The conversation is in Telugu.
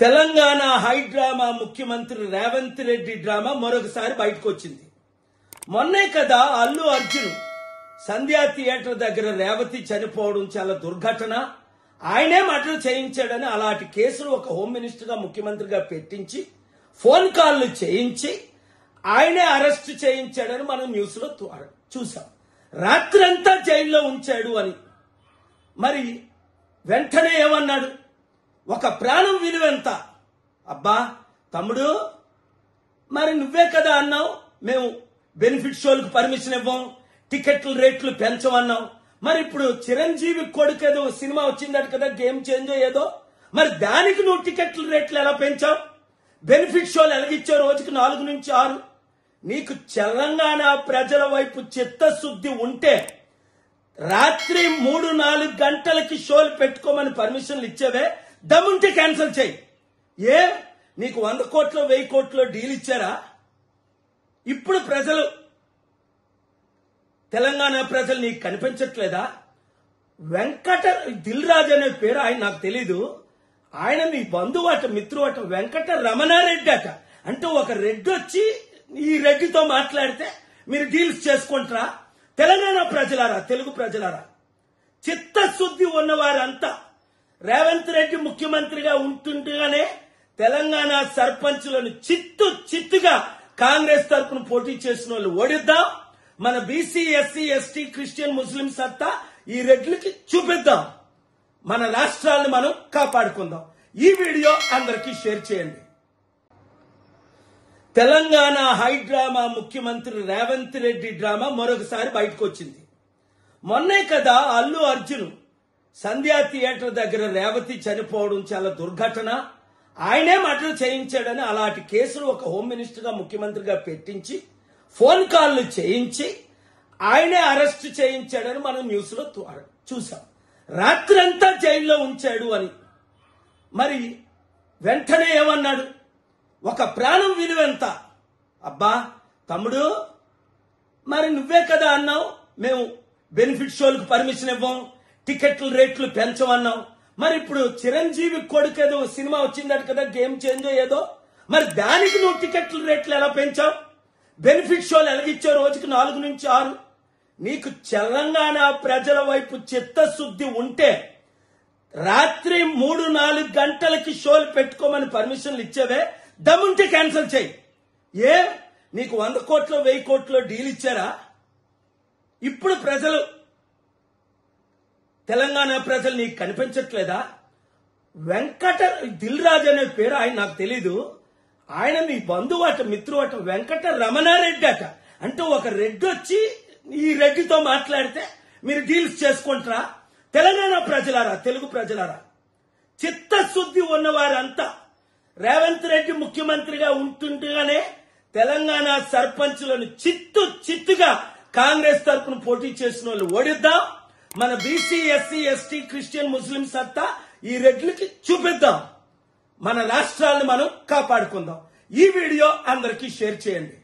తెలంగాణ హై డ్రామా ముఖ్యమంత్రి రేవంత్ రెడ్డి డ్రామా మరొకసారి బయటకు వచ్చింది. మొన్నే కదా అల్లు అర్జున్ సంధ్యా థియేటర్ దగ్గర రేవతి చనిపోవడం చాలా దుర్ఘటన, ఆయనే మర్డర్ చేయించాడని అలాంటి కేసులు ఒక హోమ్ మినిస్టర్ గా ముఖ్యమంత్రిగా పెట్టించి ఫోన్ కాల్లు చేయించి ఆయనే అరెస్ట్ చేయించాడని మనం న్యూస్ లో చూసాం. రాత్రంతా జైల్లో ఉంచాడు అని. మరి వెంటనే ఏమన్నాడు? ఒక ప్రాణం విలువెంత? అబ్బా తమ్ముడు, మరి నువ్వే కదా అన్నావు మేము బెనిఫిట్ షోలకు పర్మిషన్ ఇవ్వం, టికెట్ల రేట్లు పెంచమన్నావు. మరి ఇప్పుడు చిరంజీవి కొడుకు ఏదో సినిమా వచ్చిందట కదా, గేమ్ చేంజ్ ఏదో, మరి దానికి నువ్వు టికెట్ల రేట్లు ఎలా పెంచావు? బెనిఫిట్ షోలు ఎలాగిచ్చావు? రోజుకి 4 నుంచి 6. నీకు తెలంగాణ ప్రజల వైపు చిత్తశుద్ధి ఉంటే రాత్రి 3-4 గంటలకి షోలు పెట్టుకోమని పర్మిషన్లు ఇచ్చేవే, దమ్ముంటే క్యాన్సిల్ చేయి. నీకు 100 కోట్లు 1000 కోట్లు డీల్ ఇచ్చారా? ఇప్పుడు ప్రజలు, తెలంగాణ ప్రజలు నీకు కనిపించట్లేదా? వెంకట దిల్ రాజు అనే పేరు ఆయన నాకు తెలీదు, ఆయన మీ బంధువు అట, మిత్రువు అట, వెంకట రమణారెడ్డి అట. అంటే ఒక రెడ్డి వచ్చి ఈ రెడ్డితో మాట్లాడితే మీరు డీల్స్ చేసుకుంటారా? తెలంగాణ ప్రజలారా, తెలుగు ప్రజలారా, చిత్తశుద్ధి ఉన్నవారంతా రేవంత్ రెడ్డి ముఖ్యమంత్రిగా ఉంటుండగానే తెలంగాణ సర్పంచులను చిత్తుగా కాంగ్రెస్ తరఫున పోటీ చేసిన వాళ్ళు ఓడిద్దాం. మన బీసీ, ఎస్సీ, ఎస్టీ, క్రిస్టియన్, ముస్లిం సత్తా ఈ రెడ్లకి చూపిద్దాం. మన రాష్ట్రాలను మనం కాపాడుకుందాం. ఈ వీడియో అందరికీ షేర్ చేయండి. తెలంగాణ హై డ్రామా ముఖ్యమంత్రి రేవంత్ రెడ్డి డ్రామా మరొకసారి బయటకు వచ్చింది. మొన్నే కదా అల్లు అర్జున్ సంధ్యా థియేటర్ దగ్గర రేవతి చనిపోవడం చాలా దుర్ఘటన, ఆయనే మర్డర్ చేయించాడని అలాంటి కేసులు ఒక హోమ్ మినిస్టర్ గా ముఖ్యమంత్రిగా పెట్టించి ఫోన్ కాల్లు చేయించి ఆయనే అరెస్ట్ చేయించాడని మనం న్యూస్ లో చూసాం. రాత్రంతా జైల్లో ఉంచాడు అని. మరి వెంటనే ఏమన్నాడు? ఒక ప్రాణం విలువెంత? అబ్బా తమ్ముడు, మరి నువ్వే కదా అన్నావు మేము బెనిఫిట్ షోలకు పర్మిషన్ ఇవ్వం, టికెట్ల రేట్లు పెంచమన్నావు. మరి ఇప్పుడు చిరంజీవి కొడుకు ఏదో సినిమా వచ్చిందట కదా, గేమ్ చేంజ్ ఏదో, మరి దానికి నువ్వు టికెట్ల రేట్లు ఎలా పెంచావు? బెనిఫిట్ షోలు ఎలాగిచ్చావు? రోజుకి 4 నుంచి 6. నీకు తెలంగాణ ప్రజల వైపు చిత్తశుద్ధి ఉంటే రాత్రి 3-4 గంటలకి షోలు పెట్టుకోమని పర్మిషన్లు ఇచ్చేవే, దమ్ముంటే క్యాన్సిల్ చేయి. నీకు 100 కోట్లు 1000 కోట్లు డీల్ ఇచ్చారా? ఇప్పుడు ప్రజలు, తెలంగాణ ప్రజలు నీకు కనిపించట్లేదా? వెంకట దిల్ రాజు అనే పేరు ఆయన నాకు తెలీదు, ఆయన మీ బంధువు అట, మిత్రువు అట, వెంకట రమణారెడ్డి అట. అంటే ఒక రెడ్డి వచ్చి ఈ రెడ్డితో మాట్లాడితే మీరు డీల్స్ చేసుకుంటారా? తెలంగాణ ప్రజలారా, తెలుగు ప్రజలారా, చిత్తశుద్ధి ఉన్నవారంతా రేవంత్ రెడ్డి ముఖ్యమంత్రిగా ఉంటుండగానే తెలంగాణ సర్పంచులను చిత్తుగా కాంగ్రెస్ తరఫున పోటీ చేసిన వాళ్ళు ఓడిద్దాం. మన బీసీ, ఎస్సీ, ఎస్టీ, క్రిస్టియన్, ముస్లిం సత్తా ఈ రెడ్లకి చూపిద్దాం. మన రాష్ట్రాలను మనం కాపాడుకుందాం. ఈ వీడియో అందరికీ షేర్ చేయండి.